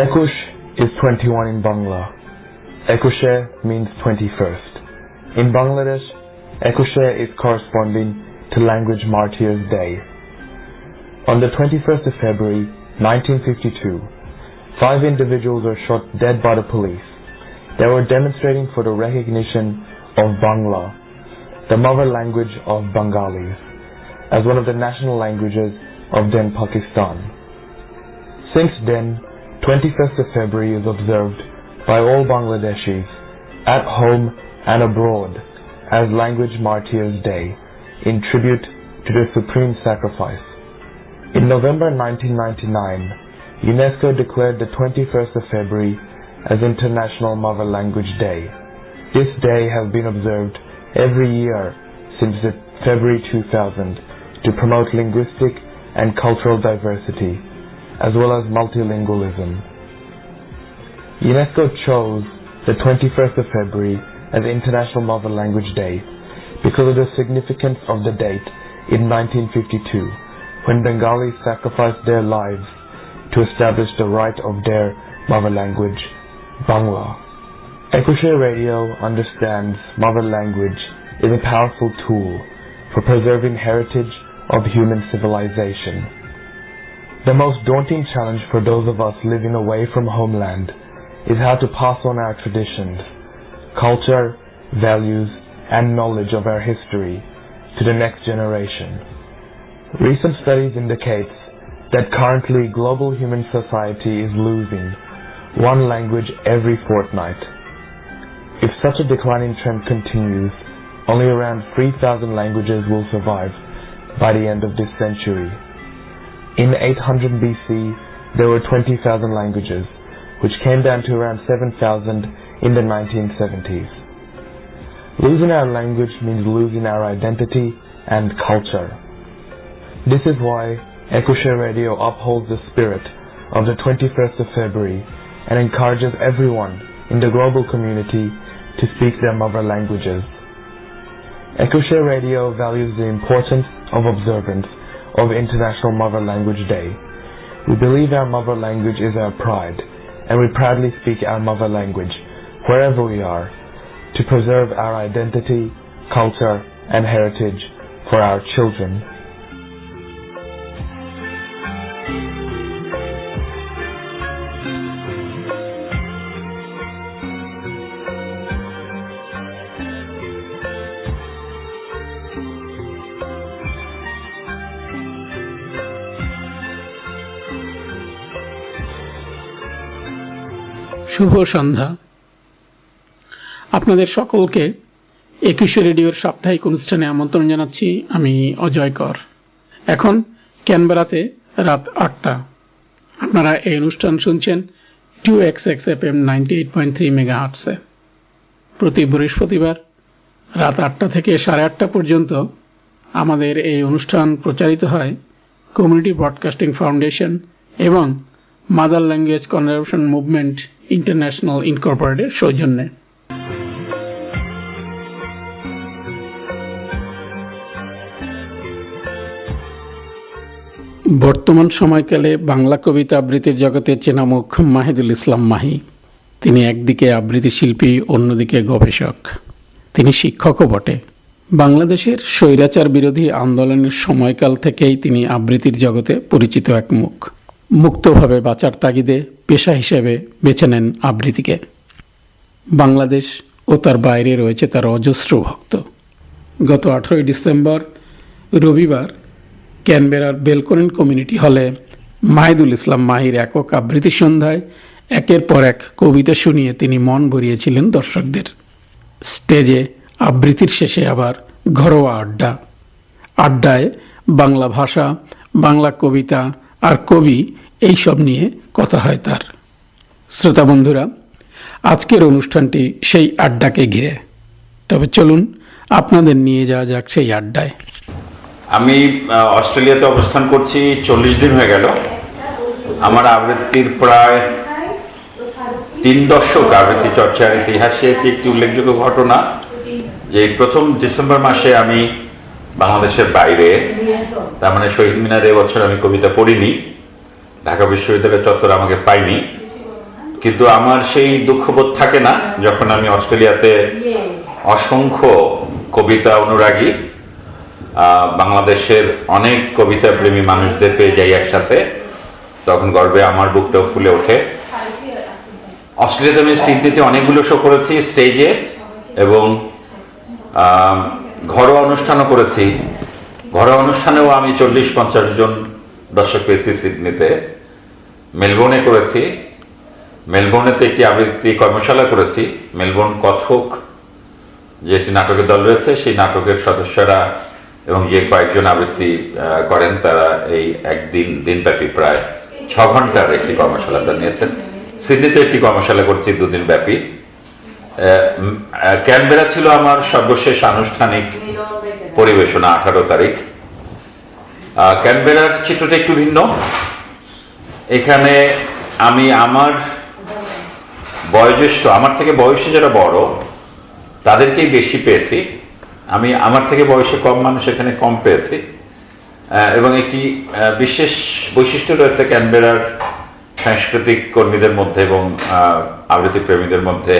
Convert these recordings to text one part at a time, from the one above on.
Ekush is 21 in Bangla. Ekushe means 21st. In Bangladesh, Ekushe is corresponding to Language Martyrs Day. On the 21st of February 1952, 5 individuals were shot dead by the police. They were demonstrating for the recognition of Bangla, the mother language of Bengalis, as one of the national languages of then Pakistan. Since then, 21st of February is observed by all Bangladeshis, at home and abroad, as Language Martyrs Day, in tribute to the supreme sacrifice. In November 1999, UNESCO declared the 21st of February as International Mother Language Day. This day has been observed every year since February 2000 to promote linguistic and cultural diversity, as well as multilingualism. UNESCO chose the 21st of February as International Mother Language Day because of the significance of the date in 1952, when Bengalis sacrificed their lives to establish the right of their mother language, Bangla. Ekushe Radio understands mother language is a powerful tool for preserving heritage of human civilization. The most daunting challenge for those of us living away from homeland is how to pass on our traditions, culture, values, and knowledge of our history to the next generation. Recent studies indicate that currently global human society is losing one language every fortnight. If such a declining trend continues, only around 3,000 languages will survive by the end of this century. In 800 BC, there were 20,000 languages, which came down to around 7,000 in the 1970s. Losing our language means losing our identity and culture. This is why Ekushe Radio upholds the spirit of the 21st of February and encourages everyone in the global community to speak their mother languages. Ekushe Radio values the importance of observance of International Mother Language Day. We believe our mother language is our pride, and we proudly speak our mother language wherever we are to preserve our identity, culture, and heritage for our children. শুভ সন্ধ্যা। আপনাদের সকলকে একুশে রেডিওর সাপ্তাহিক অনুষ্ঠানে আমন্ত্রণ জানাচ্ছি। আমি অজয় কর। এখন ক্যানবেরাতে রাত ৮টা। আপনারা এই অনুষ্ঠান শুনছেন 2XX FM 98.3 মেগাহার্টজে। প্রতি বৃহস্পতিবার রাত ৮টা থেকে 8:30 পর্যন্ত আমাদের এই অনুষ্ঠান প্রচারিত হয় কমিউনিটি ব্রডকাস্টিং ফাউন্ডেশন এবং mother language conservation movement international Incorporated সৌজন্যে। বর্তমান সময়কালে বাংলা কবিতা আবৃত্তির জগতে চেনা মুখ মাহিদুল ইসলাম মাহি। তিনি একদিকে আবৃত্তি শিল্পী, অন্যদিকে গবেষক। তিনি শিক্ষকও বটে। বাংলাদেশের স্বৈরাচার বিরোধী আন্দোলনের সময়কাল থেকেই তিনি আবৃত্তির জগতে পরিচিত এক মুখ। মুক্তভাবে বাঁচার তাগিদে পেশা হিসেবে বেছে নেন আবৃত্তিকে। বাংলাদেশ ও তার বাইরে রয়েছে তার অজস্র ভক্ত। গত 18 ডিসেম্বর রবিবার ক্যানবেরার বেলকোনিন কমিউনিটি হলে মাহিদুল ইসলাম মাহির একক আবৃত্তি সন্ধ্যায় একের পর এক কবিতা শুনিয়ে তিনি মন ভরিয়েছিলেন দর্শকদের। স্টেজে আবৃত্তির শেষে আবার ঘরোয়া আড্ডায় বাংলা ভাষা, বাংলা কবিতা আর কবি এইসব নিয়ে কথা হয় তার। শ্রোতা বন্ধুরা, আজকের অনুষ্ঠানটি সেই আড্ডাকে ঘিরে। তবে চলুন আপনাদের নিয়ে যাওয়া যাক সেই আড্ডায়। আমি অস্ট্রেলিয়াতে অবস্থান করছি, 40 দিন হয়ে গেল। আমার আবৃত্তির প্রায় 3 দশক আবৃত্তি চর্চার ইতিহাসে এটি একটি উল্লেখযোগ্য ঘটনা যে প্রথম ডিসেম্বর মাসে আমি বাংলাদেশের বাইরে, তার মানে শহীদ মিনারে এবছর আমি কবিতা পড়িনি, ঢাকা বিশ্ববিদ্যালয়ের চত্বরে আমাকে পাইনি। কিন্তু আমার সেই দুঃখবোধ থাকে না যখন আমি অস্ট্রেলিয়াতে অসংখ্য কবিতা অনুরাগী বাংলাদেশের অনেক কবিতা প্রেমী মানুষদের পেয়ে যাই একসাথে, তখন গর্বে আমার বুকটাও ফুলে ওঠে। অস্ট্রেলিয়াতে আমি সিডনিতে অনেকগুলো শো করেছি স্টেজে, এবং ঘরোয়া অনুষ্ঠানও করেছি। ঘরোয়া অনুষ্ঠানেও আমি 40-50 জন দর্শক পেয়েছি সিডনিতে। মেলবোর্নে করেছি, মেলবোর্নেতে একটি আবৃত্তি কর্মশালা করেছি। মেলবোর্ন কথক যে একটি নাটকের দল রয়েছে, সেই নাটকের সদস্যরা এবং যে কয়েকজন আবৃত্তি করেন তারা এই দিনব্যাপী প্রায় 6 ঘন্টার একটি কর্মশালাটা নিয়েছেন। সিডনিতে একটি কর্মশালা করছি 2 দিন ব্যাপী। ক্যানবেরা ছিল আমার সর্বশেষ আনুষ্ঠানিক পরিবেশনা 18 তারিখ। ক্যানবেরার চিত্রটা একটু ভিন্ন। এখানে আমি আমার বয়োজ্যেষ্ঠ, আমার থেকে বয়সে যারা বড় তাদেরকেই বেশি পেয়েছি। আমি আমার থেকে বয়সে কম মানুষ এখানে কম পেয়েছি। এবং একটি বিশেষ বৈশিষ্ট্য রয়েছে ক্যানবেরার সাংস্কৃতিক কর্মীদের মধ্যে এবং আবৃত্তি প্রেমীদের মধ্যে।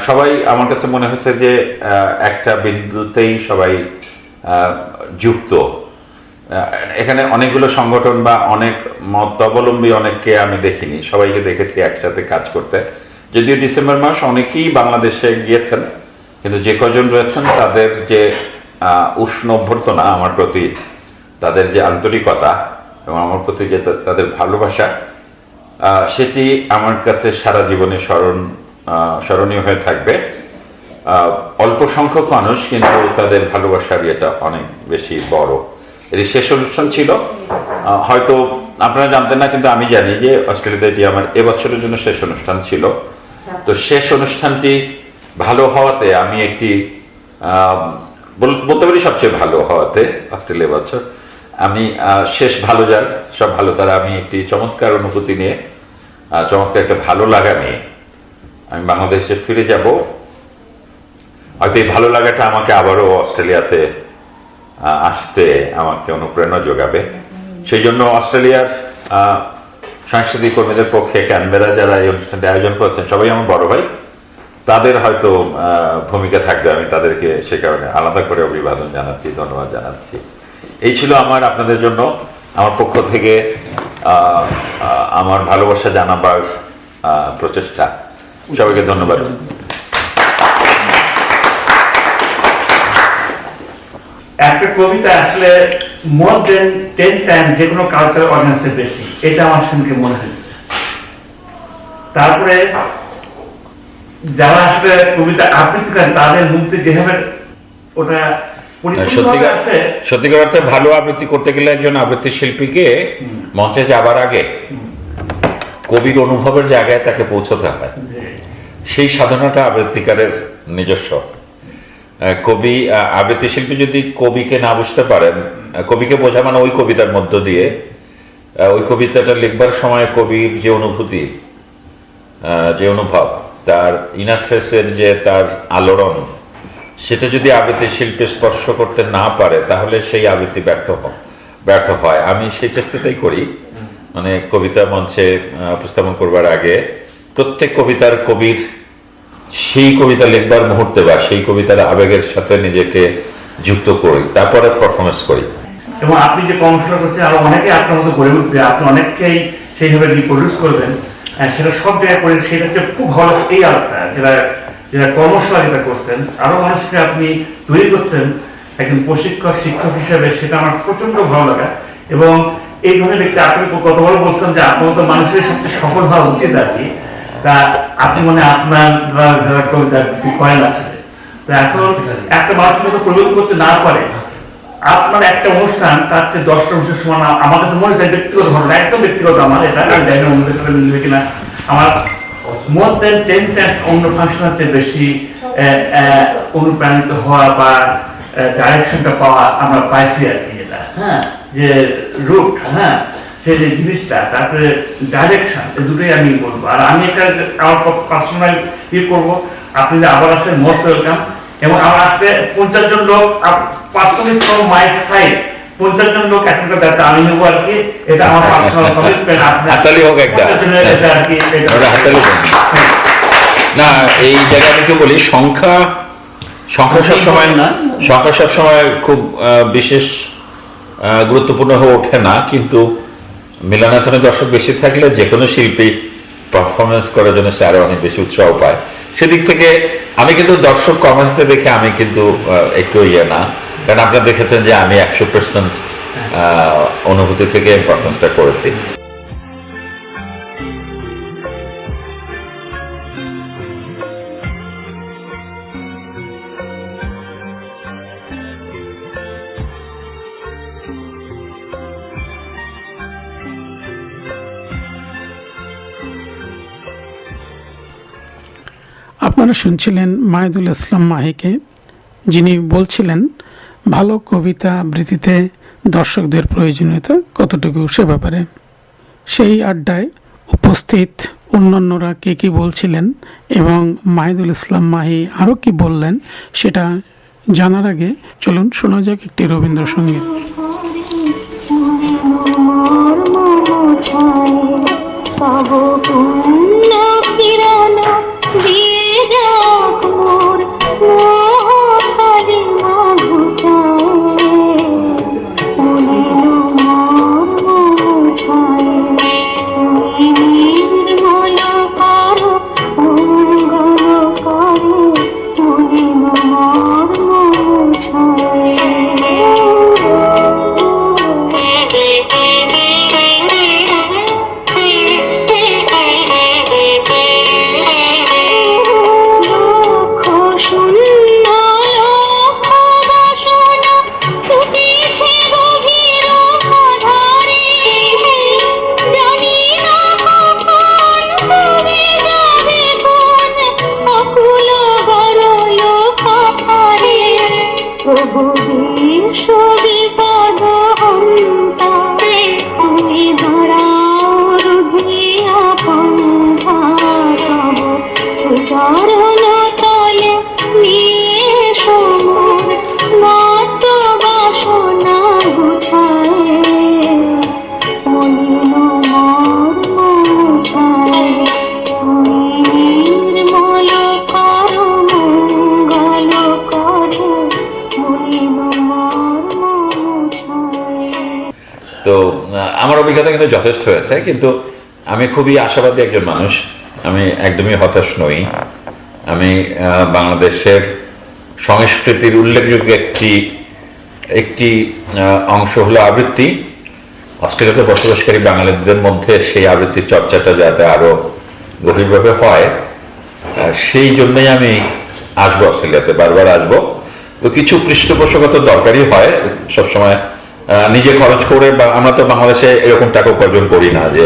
সবাই আমার কাছে মনে হচ্ছে যে একটা বিন্দুতেই সবাই যুক্ত। এখানে অনেকগুলো সংগঠন বা অনেক মতাবলম্বী অনেককে আমি দেখিনি, সবাইকে দেখেছি একসাথে কাজ করতে। যদিও ডিসেম্বর মাস অনেকেই বাংলাদেশে গিয়েছেন, কিন্তু যে কজন রয়েছেন তাদের যে উষ্ণ অভ্যর্থনা আমার প্রতি, তাদের যে আন্তরিকতা এবং আমার প্রতি যে তাদের ভালোবাসা, সেটি আমার কাছে সারা জীবনে স্মরণীয় হয়ে থাকবে। অল্প সংখ্যক মানুষ, কিন্তু তাদের ভালোবাসার এটা অনেক বেশি বড়। এটি শেষ অনুষ্ঠান ছিল, হয়তো আপনারা জানতেন না কিন্তু আমি জানি যে অস্ট্রেলিয়াতে এটি আমার এবছরের জন্য শেষ অনুষ্ঠান ছিল। তো শেষ অনুষ্ঠানটি ভালো হওয়াতে আমি একটি বলতে পারি সবচেয়ে ভালো হওয়াতে অস্ট্রেলিয়া বছর আমি শেষ ভালো যার সব ভালো তারা, আমি একটি চমৎকার অনুভূতি নিয়ে, চমৎকার একটা ভালো লাগা নিয়ে আমি বাংলাদেশে ফিরে যাব। হয়তো এই ভালো লাগাটা আমাকে আবারও অস্ট্রেলিয়াতে আসতে আমাকে অনুপ্রেরণা যোগাবে। সেই জন্য অস্ট্রেলিয়ার সাংস্কৃতিক কর্মীদের পক্ষে ক্যানবেরা যারা এই অনুষ্ঠানটি আয়োজন করছেন সবাই আমার বড় ভাই, তাদের হয়তো ভূমিকা থাকবে। আমি তাদেরকে সে কারণে আলাদা করে অভিবাদন জানাচ্ছি, ধন্যবাদ জানাচ্ছি। এই ছিল আপনাদের জন্য আমার পক্ষ থেকে আমার ভালোবাসা জানাবার প্রচেষ্টা। সবাইকে ধন্যবাদ। একটা কবিতা আসলে মোর দেন 10 টাইম যে কোনো কালচারাল অডিয়েন্সের বেশি, এটা আমার শুনকে মনে হয়েছে। তারপরে যারা আসলে কবিতা আবৃত্তি করেন তাদের মুক্তি যেভাবে ওটা সত্যিকার অর্থে ভালো আবৃত্তি করতে গেলে একজন আবৃত্তি শিল্পীকে মঞ্চে যাবার আগে কবির অনুভবের জায়গায় তাকে পৌঁছতে হয়। সেই সাধনাটা আবৃত্তিকারের নিজস্ব। কবি আবৃত্তি শিল্পী যদি কবিকে না বুঝতে পারেন, কবিকে বোঝা মানে ওই কবিতার মধ্য দিয়ে ওই কবিতাটা লিখবার সময় কবির যে অনুভূতি, যে অনুভব, তার ইনারফেসের যে তার আলোড়ন, সেটা যদি আবৃত্তি শিল্পী স্পর্শ করতে না পারে তাহলে সেই আবৃত্তি ব্যর্থ হয়। আমি সেই চেষ্টাটাই করি, মানে কবিতা মঞ্চে উপস্থাপন করবার আগে প্রত্যেক কবির সেই কবিতা লিখবার মুহূর্তে বা সেই কবিতার আবেগের সাথে নিজেকে যুক্ত করি, তারপরে পারফরমেন্স করি। এবং আপনি যে কর্মশালা করছেন আরো অনেকে আপনার মতো গড়ে উঠবে, আপনি অনেককেই সেইভাবে রিপ্রডিউস করবেন, সেটা সব জায়গায় করেন। সেটা খুব ভালো এই আলোটা যারা কর্মশালা যেটা করছেন, আরো মানুষকে আপনি তৈরি করছেন একজন শিক্ষক হিসেবে, সেটা আমার প্রচন্ড ভালো লাগা। এবং এই ধরনের ব্যক্তি, আপনি কত বড় বলছেন যে আপনার মতো মানুষের সবচেয়ে সফল হওয়া উচিত আর কি। তা আপনি মানে আপনার যারা কবিতা করেন আসলে, তো এখন একটা মানুষ মতো পরিবর্তন করতে না পারে, আপনার একটা অনুষ্ঠান তার চেয়ে 10টা অনুষ্ঠান সমান আমার কাছে মনে হচ্ছে ব্যক্তিগত ঘটনা, একদম ব্যক্তিগত আমার, এটা আমি জানি না অন্যদের সাথে মিলবে কিনা। আমার মোর দেন 10 টাইম অন্য ফাংশনের চেয়ে বেশি অনুপ্রাণিত হওয়া বা ডাইরেকশনটা পাওয়া আমরা পাইছি আর কি। এটা হ্যাঁ, যে রুট, হ্যাঁ, সে যে জিনিসটা, তারপরে ডাইরেকশন, এই দুটোই আমি বলবো। আর আমি একটা আমার পার্সোনাল করবো, আপনি যে আবার আসলে মোস্ট ওয়েলকাম। এবং আমার আসলে 50 জন লোক পার্সোনালি ফ্রম মাই সাইড 50 জন লোক একটা দায়িত্ব আমি নেবো আর কি, এটা আমার পার্সোনাল কমিটমেন্ট। হাততালি হোক একটা, এটা আর কি হাততালি হোক। না, এই জায়গায় আমি একটু বলি, সংখ্যা সবসময় খুব বিশেষ গুরুত্বপূর্ণ হয়ে ওঠে না, কিন্তু মিলনায়তনে দর্শক বেশি থাকলে যে কোনো শিল্পী পারফরমেন্স করার জন্য সে আরো অনেক বেশি উৎসাহ পায়। সেদিক থেকে আমি কিন্তু দর্শক কমেন্টে দেখে আমি কিন্তু একটু না, কারণ আপনারা দেখেছেন যে আমি 100% অনুভূতি থেকে পারফরমেন্সটা করেছি। আপনারা শুনছিলেন মাহিদুল ইসলাম মাহিকে, যিনি বলছিলেন ভালো কবিতা আবৃত্তিতে দর্শকদের প্রয়োজনীয়তা কতটুকু সে ব্যাপারে। সেই আড্ডায় উপস্থিত অন্যান্যরা কে কী বলছিলেন এবং মাহিদুল ইসলাম মাহি আরও কি বললেন সেটা জানার আগে চলুন শোনা যাক একটি রবীন্দ্রসঙ্গীত। তো আমার অভিজ্ঞতা কিন্তু যথেষ্ট হয়েছে, কিন্তু আমি খুবই আশাবাদী একজন মানুষ, আমি একদমই হতাশ নই। আমি বাংলাদেশের সংস্কৃতির উল্লেখযোগ্য একটি অংশ হলো আবৃত্তি। অস্ট্রেলিয়াতে বসবাসকারী বাঙালিদের মধ্যে সেই আবৃত্তির চর্চাটা যাতে আরো গভীরভাবে হয়, সেই জন্যই আমি আসবো অস্ট্রেলিয়াতে, বারবার আসবো। তো কিছু পৃষ্ঠপোষকতা দরকারই হয় সবসময়, নিজে খরচ করে, বা আমরা তো বাংলাদেশে এরকম টাকা উপার্জন করি না যে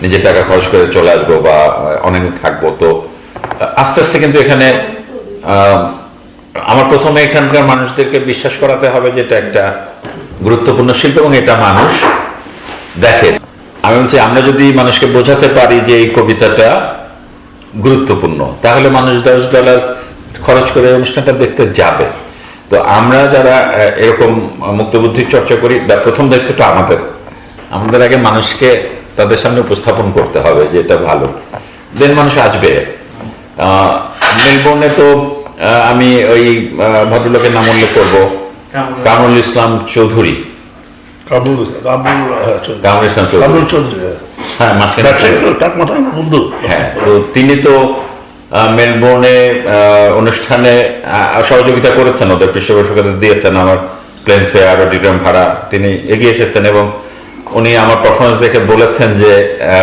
নিজে টাকা খরচ করে চলে আসবো বা অনেকদিন থাকবো। তো আস্তে আস্তে কিন্তু এখানে আমার প্রথমে এখানকার মানুষদেরকে বিশ্বাস করাতে হবে যে এটা একটা গুরুত্বপূর্ণ শিল্প এবং এটা মানুষ দেখে। আমি বলছি, আমরা যদি মানুষকে বোঝাতে পারি যে এই কবিতাটা গুরুত্বপূর্ণ, তাহলে মানুষ $10 খরচ করে অনুষ্ঠানটা দেখতে যাবে। তো আমরা যারা এরকম মুক্তবুদ্ধির চর্চা করি, প্রথম দায়িত্বটা আমাদের আগে মানুষকে তাদের সামনে উপস্থাপন করতে হবে যে এটা ভালো, দেন মানুষ আসবে। মেলবোর্নে তো আমি ওই ভদ্রলোকের নাম উল্লেখ করবো, কামরুল ইসলাম চৌধুরী। হ্যাঁ, তো তিনি তো মেলবোর্নে অনুষ্ঠানে সহযোগিতা করেছেন, ওদের পৃষ্ঠপোষকতা দিয়েছেন, আমার প্লেন ফেয়ার, অডিটোরিয়াম ভাড়া তিনি এগিয়ে এসেছেন, এবং উনি আমার পারফরমেন্স দেখে বলেছেন যে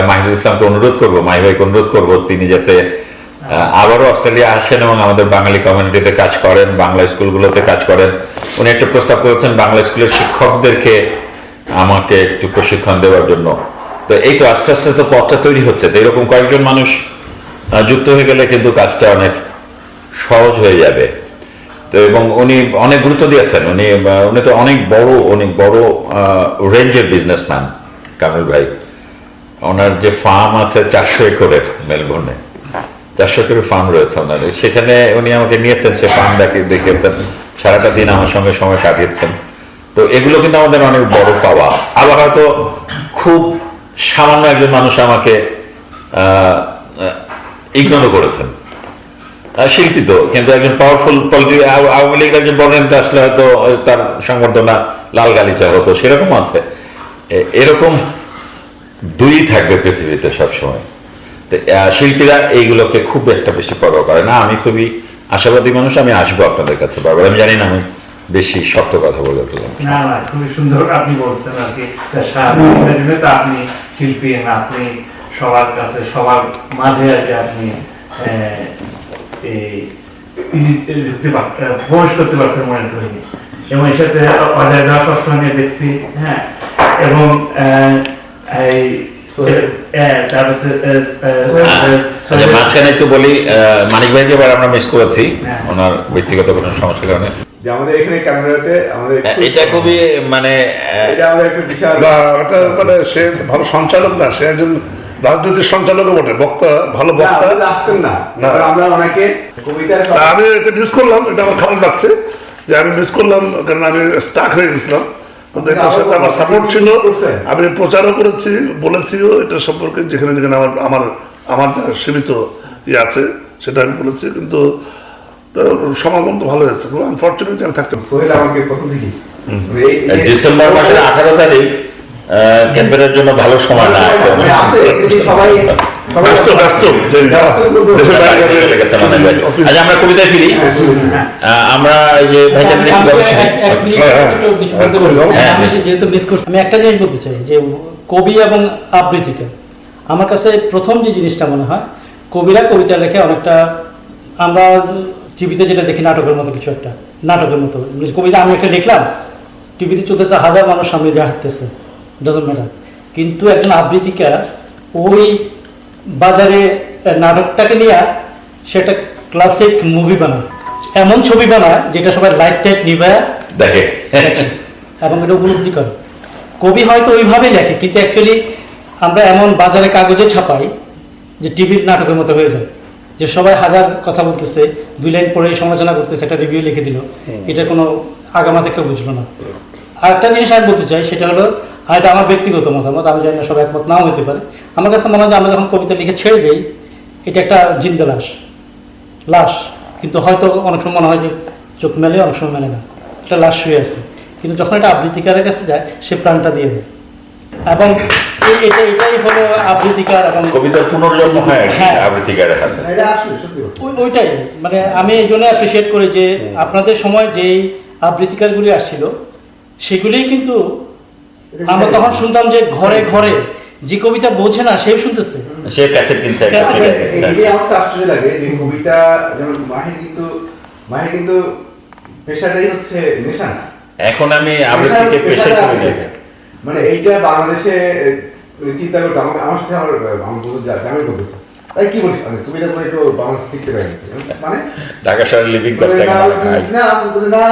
মাহিদুল ইসলামকে অনুরোধ করবো, মাহি ভাইকে অনুরোধ করবো তিনি যাতে আবারও অস্ট্রেলিয়া আসেন এবং আমাদের বাঙালি কমিউনিটিতে কাজ করেন, বাংলা স্কুলগুলোতে কাজ করেন। উনি একটা প্রস্তাব করেছেন বাংলা স্কুলের শিক্ষকদেরকে আমাকে একটু প্রশিক্ষণ দেওয়ার জন্য। তো এই তো আস্তে আস্তে তো পথটা তৈরি হচ্ছে। তো এরকম কয়েকজন মানুষ যুক্ত হয়ে গেলে কিন্তু কাজটা অনেক সহজ হয়ে যাবে। তো এবং উনি অনেক গুরুত্ব দিয়েছেন, উনি তো অনেক বড় রেঞ্জের বিজনেসম্যান কামরুল ভাই। ওনার যে ফার্ম আছে 400 একরের, মেলবোর্নে 400 একরের ফার্ম রয়েছে ওনার, সেখানে উনি আমাকে নিয়েছেন, সে ফার্ম দেখিয়েছেন, সারাটা দিন আমার সঙ্গে সময় কাটিয়েছেন। তো এগুলো কিন্তু আমাদের অনেক বড় পাওয়া। আবার হয়তো খুব সামান্য একজন মানুষ আমাকে ইগনোরও করেছেন, শিল্পী তো, কিন্তু একজন পাওয়ারফুল আওয়ামী লীগের একজন বড় নেতা আসলে হয়তো তার সংবর্ধনা লাল গালিচা হতো, সেরকম আছে। এরকম দুই থাকবে পৃথিবীতে সবসময়। শিল্পীরা এইগুলোকে খুব একটা বেশি পরোয়া করে না। আমি খুবই আশাবাদী মানুষ, আমি আসবো আপনাদের কাছে বারবার। আমি জানি না আমি বেশি শক্ত কথা বলে ফেললাম। না না, খুবই সুন্দর আপনি বলছেন আর কি। তো আপনি শিল্পী না, আপনি সবার কাছে সবার মাঝে আছে, আপনি প্রবেশ করতে পারছেন মনে করিনি। এবং এর সাথে অজয় দাস সবসময় দেখছি, হ্যাঁ, এবং মাঝখানে একটু বলি, মানিক ভাইকে এবার আমরা মিস করেছি ওনার ব্যক্তিগত কোনো সমস্যার কারণে। আমাদের এখানে ক্যামেরাতে আমাদের এটা খুবই মানে এটা আমাদের একটা বিশাল মানে সে ভালো সঞ্চালক না, সে একজন রাজনৈতিক সঞ্চালকও বটে, বক্তা, ভালো বক্তা। আসতেন না, আমরা অনেকে কবিতা আমি এটা মিস করলাম, এটা আমার খারাপ লাগছে যে আমি মিস করলাম, কারণ আমি স্টাক হয়ে গেছিলাম। কিন্তু এটার সাথে আমার সাপোর্ট ছিল, আমি প্রচারও করেছি, বলেছিও এটা সম্পর্কে, যেখানে যেখানে আমার যা সীমিত আছে সেটা আমি বলেছি। কিন্তু সমাগম তো ভালো হয়েছে, আনফর্চুনেটলি আমি থাকতাম। সোহেল আমাকে প্রথম থেকে ডিসেম্বর মাসের 18 তারিখ ক্যাম্পেনের জন্য ভালো সময় না, সবাই ব্যস্ত ব্যস্ত। আচ্ছা, আমরা কবিতায় ফিরি। আমরা যে যেহেতু মিস করছি, আমি একটা জিনিস বলতে চাই যে কবি এবং আবৃত্তিকা, আমার কাছে প্রথম যে জিনিসটা মনে হয়, কবিরা কবিতা লেখে অনেকটা আমরা টিভিতে যেটা দেখি নাটকের মতো, কিছু একটা নাটকের মতো কবিতা আমি একটা লিখলাম, টিভিতে চলতেছে, হাজার মানুষ সামনে দিয়ে হাঁটতেছে, ডাজন্ট ম্যাটার। কিন্তু একজন আবৃত্তিকার ওই বাজারে নাটকটাকে নিয়ে সেটা ক্লাসিক মুভি বানায়, এমন ছবি বানায় যেটা সবাই লাইট টাইট নিভায় দেখে এবং এটা উপলব্ধি করে। কবি হয়তো ওইভাবে লেখে, কিন্তু অ্যাকচুয়ালি আমরা এমন বাজারে কাগজে ছাপাই যে টিভির নাটকের মতো হয়ে যায়, যে সবাই হাজার কথা বলতেছে, 2 লাইন পরেই সমালোচনা করতেছে, একটা রিভিউ লিখে দিল, এটা কোনো আগামা থেকে বুঝলো না। আর একটা জিনিস আমি বলতে চাই, সেটা হলো, আর এটা আমার ব্যক্তিগত মতামত, আমি জানি না সবাই একমত নাও হতে পারে, আমার কাছে মনে হয় যে আমরা যখন কবিতা লিখে ছেড়ে দিই, এটা একটা জিন্দা লাশ, কিন্তু হয়তো অনেক সময় মনে হয় যে চোখ মেলে, অনেক সময় মেলে না, এটা লাশ শুয়ে আছে। কিন্তু যখন এটা আবৃত্তিকারের কাছে যায়, সে প্রাণটা দিয়ে দেয়, এবং এটাই হলো আবৃত্তিকার এবং কবিতার পুনর্জন্ম হয় আবৃত্তিকারের হাতে। ওইটাই মানে আমি এই জন্য অ্যাপ্রিসিয়েট করি যে আপনাদের সময় যেই আবৃত্তিকারগুলি আসছিল, সেগুলিই কিন্তু আমরা তখন শুনতাম যে ঘরে ঘরে যে কবিতা বোঝে না সেও শুনতেছে, সে ক্যাসেট কিনছে। আমার আশ্চর্য লাগে যে কবিতা, যেমন মাহির কিন্তু পেশাটাই হচ্ছে নেশা না। এখন আমি আবৃত্তিকে পেশা হিসেবে নিয়েছি। মানে এইটা বাংলাদেশে চিন্তা করতে আমার সাথে আমার বন্ধু জামিল করতেছে, তাই কি বলিস কবিতা করে একটু বাংলাদেশ শিখতে পারি, মানে ঢাকা শহরের লিভিং কস্ট না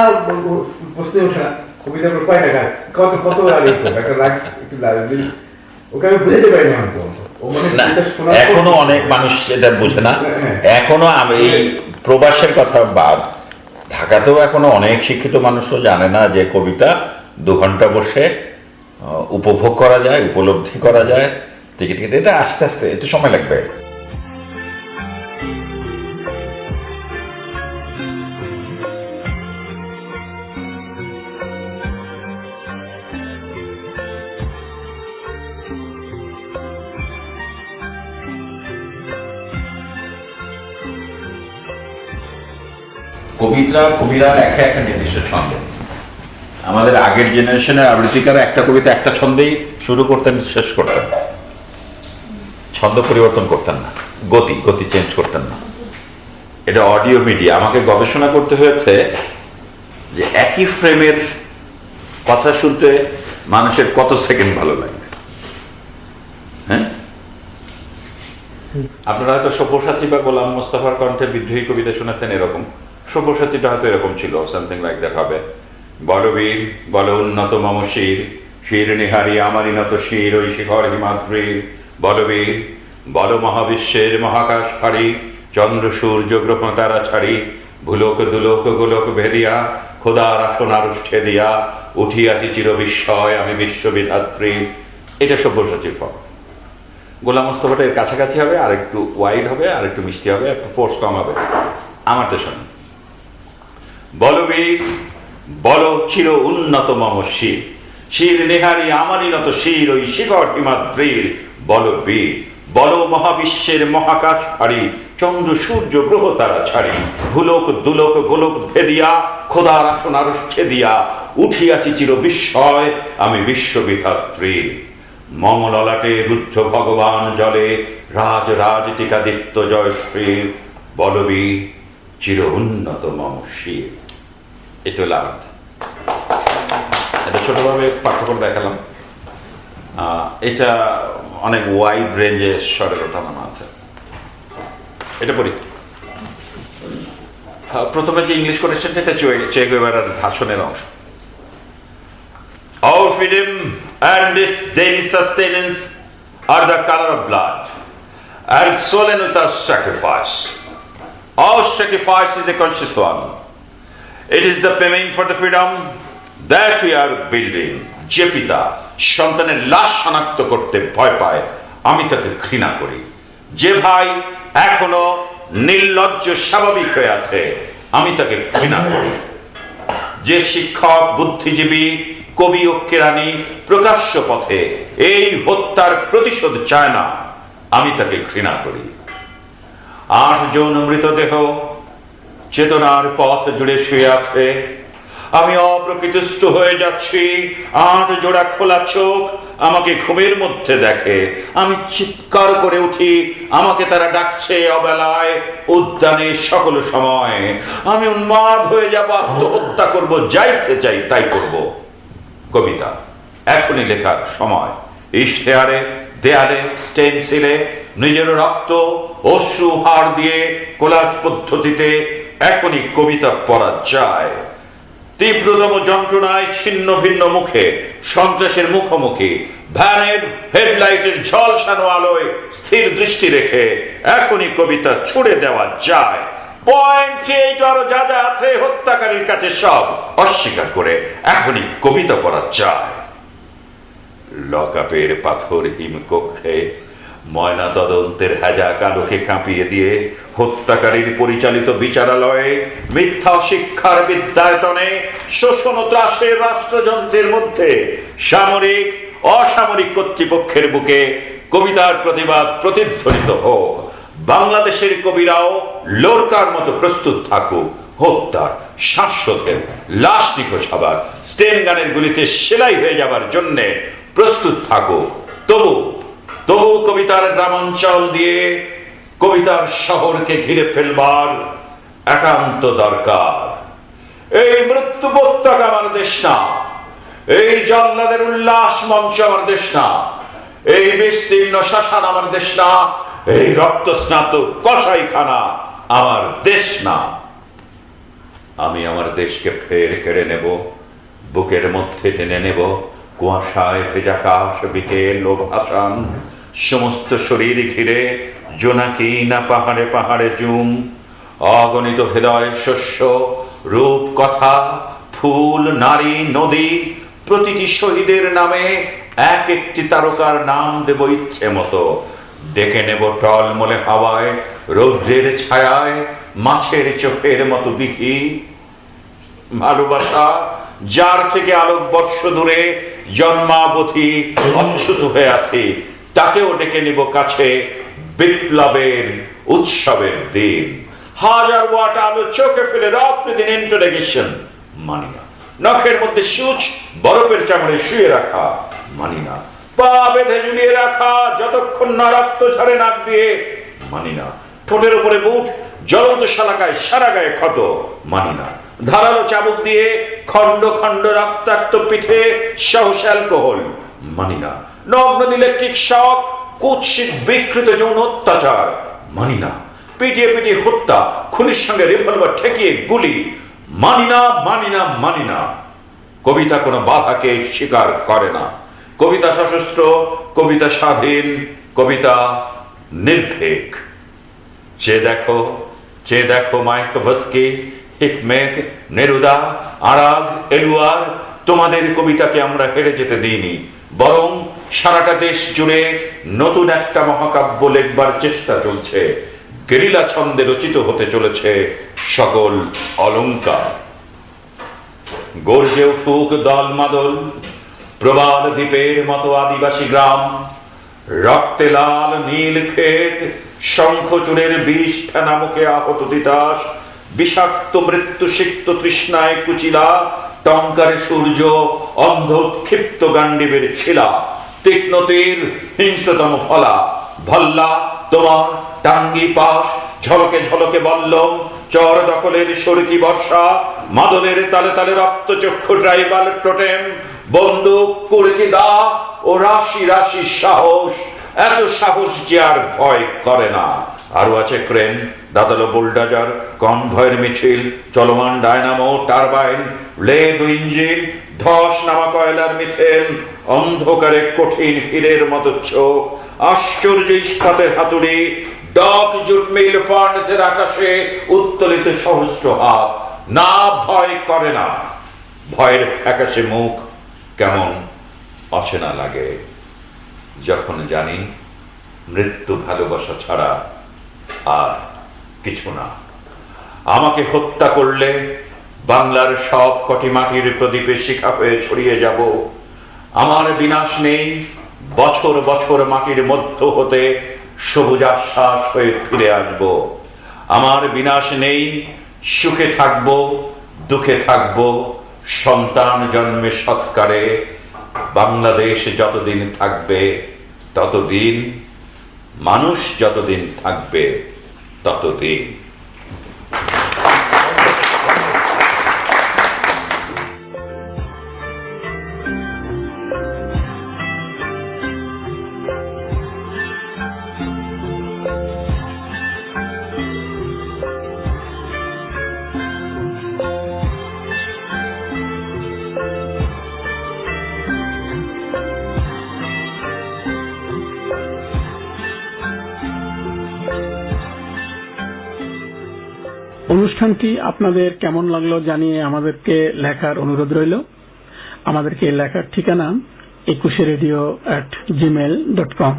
বসতে ওঠে না, কবিতা করে কয় টাকা কত একটা লাখ একটু ওকে আমি বুঝতে পারি না। এখনো অনেক মানুষ এটা বুঝে না। এখনো আমি এই প্রবাসের কথা বাদ, ঢাকাতেও এখনো অনেক শিক্ষিত মানুষও জানে না যে কবিতা 2 ঘন্টা বসে উপভোগ করা যায়, উপলব্ধি করা যায়। টিকিট এটা আস্তে আস্তে একটু সময় লাগবে। কবিরা লেখে একটা নির্দিষ্ট ছন্দে। আমাদের আগের জেনারেশনের আবৃত্তিকারা একটা কবিতা একটা ছন্দেই শুরু করতেন, শেষ করতেন, ছন্দ পরিবর্তন করতেন না, গতি চেঞ্জ করতেন না। এটা অডিও মিডিয়া। আমাকে গবেষণা করতে হয়েছে যে একই ফ্রেমের কথা শুনতে মানুষের কত সেকেন্ড ভালো লাগে। হ্যাঁ, আপনারা হয়তো সব্যসাচী বা গোলাম মোস্তফার কণ্ঠে বিদ্রোহী কবিতা শুনেছেন, এরকম সব্যসাচীটা হয়তো এরকম ছিল, সামথিং লাইক দ্যাট হবে। বলবীর বল উন্নত মম শির, শির নিহারি আমারই নত শির, ওই শিখর হিমাদ্রির। বলবীর বল মহাবিশ্বের মহাকাশ ফাড়ি, চন্দ্র সূর্য গ্রহ তারা ছাড়ি, ভুলোক দুলোক গোলোক ভেদিয়া, খোদার আসন আরুষ্ঠে দিয়া উঠিয়াছি চির বিস্ময় আমি বিশ্ববিধাত্রী। এটা সব্যসাচীর ফর্ম। গোলাম মোস্তফাটা এর কাছাকাছি হবে, আর একটু ওয়াইড হবে, আর একটু মিষ্টি হবে, একটু ফোর্স কম হবে। আমারটা শোনেন। বলো বীর বলো চির উন্নত মম শির, শির নেহারি আমারই নত শির ওই শিখর হিমাদ্রির। বলো বীর বলো মহাবিশ্বের মহাকাশ ফাড়ি, চন্দ্র সূর্য গ্রহ তারা ছাড়ি, ভুলোক দুলোক গোলক ভেদিয়া খোদার আসন আরুষ্ঠে দিয়া উঠিয়াছি চির বিস্ময় আমি বিশ্ববিধাত্রী। মম ললাটে রুদ্র ভগবান জলে রাজ রাজ টিকাদিত্য জয়শ্রী। বলবি চির উন্নত মম শির। এটা হলো আমার। এটা ছোটভাবে পাঠ্য করে দেখালাম। এটা অনেক ওয়াইড রেঞ্জে স্বরের ওঠানামা আছে। এটা পড়ি। প্রথমে যে ইংলিশ করেছেন এটা চে গুয়েভারার ভাষণের অংশ। Our freedom and its daily sustenance are the color of blood, and swollen with our sacrifice. Our sacrifice is a conscious one. It is the payment for the freedom that we are building. যে পিতা সন্তানের লাশ শনাক্ত করতে ভয় পায় আমি তাকে ঘৃণা করি। যে ভাই এখনো নির্লজ্জ স্বাভাবিক হয়ে আছে আমি তাকে ঘৃণা করি। যে শিক্ষক বুদ্ধিজীবী কবি ও কেরানি প্রকাশ্য পথে এই হত্যার প্রতিশোধ চায় না আমি তাকে ঘৃণা করি। 8 জন মৃতদেহ চেতনার পথ জুড়ে শুয়ে আছে। আমি অপ্রকৃতিস্থ হয়ে যাচ্ছি। 8 জোড়া খোলা চোখ আমাকে ঘুমের মধ্যে দেখে। আমি চিৎকার করে উঠি, আমাকে তারা ডাকছে অবেলায় উদ্যানে সকল সময়। আমি উন্মাদ হয়ে যাব, আত্মহত্যা করব, যাইতে চাই তাই করব। কবিতা এখনই লেখার সময়। ইশতেহারে দেয়ালে স্টেনসিলে নিজের রক্ত অশ্রু হাড় দিয়ে কোলাজ পদ্ধতিতে এখনই কবিতা পড়া যায়। তীব্রতম যন্ত্রণায় ছিন্ন ভিন্ন মুখে সন্ত্রাসের মুখোমুখি ভ্যানের হেডলাইটের ঝলসানো আলোয় স্থির দৃষ্টি রেখে এখনই কবিতা ছুড়ে দেওয়া যায়। পয়েন্ট আরো যা যা আছে হত্যাকারীর কাছে সব অস্বীকার করে এখনই কবিতা পড়া যায়। লকআপের পাথরহীন কক্ষে ময়না তদন্তের হ্যাজা কালোকে কাঁপিয়ে দিয়ে হত্যাকারীর পরিচালিত বিচারালয়ে মিথ্যা শিক্ষার বিদ্যায়তনে শোষণ ও ত্রাসের রাষ্ট্রযন্ত্রের মধ্যে সামরিক অসামরিক কর্তৃপক্ষের বুকে কবিতার প্রতিবাদ প্রতিধ্বনিত হোক। বাংলাদেশের কবিরাও লোরকার মতো প্রস্তুত থাকুক হত্যার, শ্বাসরোধের, লাশ নিখোঁজ হবার, স্টেন গানের গুলিতে সেলাই হয়ে যাবার জন্যে প্রস্তুত থাকুক। তবু কবিতার গ্রামাঞ্চল দিয়ে কবিতার শহরকে ঘিরে ফেলবার একান্ত দরকার। এই মৃত্যু উপত্যকা আমার দেশ না, এই জল্লাদের উল্লাস মঞ্চ আমার দেশ না, এই বিস্তীর্ণ শ্মশান আমার দেশ না, এই রক্তস্নাত কসাইখানা আমার দেশ না। আমি আমার দেশকে ফের কেড়ে নেব, বুকের মধ্যে টেনে নেব কুয়াশায় ভেজা কাশ বিকেল ও ভাসান। সমস্ত শরীর ঘিরে জোনাকি না পাহাড়ে পাহাড়ে জুম। অগণিত হৃদয় শস্য রূপ কথা ফুল নারী নদী প্রতিটি শহীদের নামে এক একটি তারকার নাম দেব ইচ্ছে মতো। ডেকে নেব টলমলে হাওয়ায় রৌদ্রের ছায়ায় মাছের চোখের মতো দিঘি। ভালোবাসা যার থেকে আলোক বর্ষ দূরে জন্মাবধি অচ্যুত হয়ে আছে তাকেও ডেকে নিব কাছে বিপ্লবের উৎসবের দিন। 1000 ওয়াট আলো চোখে ফেলে রাত্রিদিন ইন্টারোগেশন মানি না। নখের মধ্যে সূচ বরফের চামড়ে শুয়ে রাখা মানি না। পা বেঁধে ঝুলিয়ে রাখা যতক্ষণ না রক্ত ঝরে নাক দিয়ে মানি না। ঠোঁটের উপরে বুট জ্বলন্ত শালাকায় সারা গায়ে ক্ষত মানি না। ধারালো চাবুক দিয়ে খন্ড খন্ড রক্তাক্ত পিঠে সহসা অ্যালকোহল মানি না। নগ্ন ইলেকট্রিক শক কুৎসিত বিকৃত যৌন অত্যাচার মানি না। পিটিয়ে পিটিয়ে হত্যা খুনির সঙ্গে রিভলভার ঠেকিয়ে গুলি মানি না, মানি না, মানি না। কবিতা কোনো বাধাকে স্বীকার করে না। কবিতা সশস্ত্র, কবিতা স্বাধীন, কবিতা নির্ভীক। চেয়ে দেখো মায়াকোভস্কি, হিকমেত, নেরুদা, আরাগ, এলুয়ার, তোমাদের কবিতাকে আমরা হেরে যেতে দিইনি, বরং সারাটা দেশ জুড়ে নতুন একটা মহাকাব্য লেখবার চেষ্টা চলছে। গেরিলা ছন্দে রচিত হতে চলেছে সকল অলংকার। গর্জে উঠুক দল মাদল, প্রবাল দ্বীপের মতো আদিবাসী গ্রাম, রক্তে লাল নীল ক্ষেত, শঙ্খচূড়ের বিষ ফেনা মুখে আহত তিতাস, বিষাক্ত মৃত্যু সিক্ত তৃষ্ণায় কুচিলা, টঙ্কারে সূর্য, অন্ধ উৎক্ষিপ্ত গান্ডীবের ছিলা, তীক্ষ্ণ তীর, হিংস্রতম ফলা, ভল্লা তোমার টাঙ্গি পাশ, ঝলকে ঝলকে বল্লম, চর দখলের সরকি বর্ষা, মাদলের তালে তালে রক্তচক্ষু ট্রাইবাল টোটেম, বন্দুক, কুড়কি দা ও রাশি রাশি সাহস, এত সাহস যে আর ভয় করে না। আরো আছে ক্রেন, দাদালো বোল্ডাজার, কনভয়ের মিছিল, চলমান ডায়নামো, টারবাইন, লেদ ইঞ্জিন, ধস নামা কয়লার মিথেন, অন্ধকারে কঠিন হীরের মতো চোখ, আশ্চর্য ইস্পাতের হাতুড়ি, ডক জুট মিল ফার্নেসের আকাশে উত্তোলিত সহস্র হাত। না, ভয় করে না। ভয়ের ফ্যাকাশে মুখ কেমন অচেনা লাগে যখন জানি মৃত্যু ভালোবাসা ছাড়া আর কিছু না। আমাকে হত্যা করলে বাংলার সব কটি মাটির প্রদীপে শিখা হয়ে ছড়িয়ে যাব। আমার বিনাশ নেই, বছর বছর মাটির মধ্য হতে সবুজ আশ্বাস হয়ে ফিরে আসব। আমার বিনাশ নেই, সুখে থাকব, দুঃখে থাকব, সন্তান জন্মে সৎকারে। বাংলাদেশ যতদিন থাকবে ততদিন, মানুষ যতদিন থাকবে ততদিন। অনুষ্ঠানটি আপনাদের কেমন লাগলো জানিয়ে আমাদেরকে লেখার অনুরোধ রইল। আমাদেরকে লেখার ঠিকানা 21radio@gmail.com।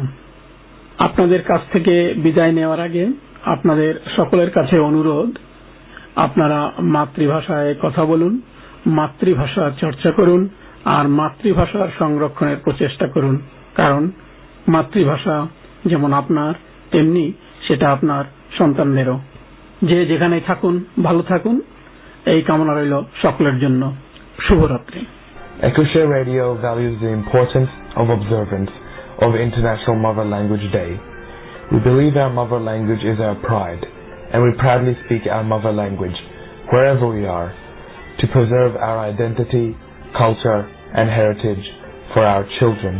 আপনাদের কাছ থেকে বিদায় নেওয়ার আগে আপনাদের সকলের কাছে অনুরোধ, আপনারা মাতৃভাষায় কথা বলুন, মাতৃভাষা চর্চা করুন আর মাতৃভাষার সংরক্ষণের প্রচেষ্টা করুন। কারণ মাতৃভাষা যেমন আপনার, তেমনি সেটা আপনার সন্তানদেরও। যে যেখানে থাকুন ভালো থাকুন, এই কামনা রইল সকলের জন্য। শুভরাত্রি। Ecoshare Radio values the importance of observance of International Mother Language Day. We believe our mother language is our pride, and we proudly speak our mother language wherever we are to preserve our identity, culture, and heritage for our children.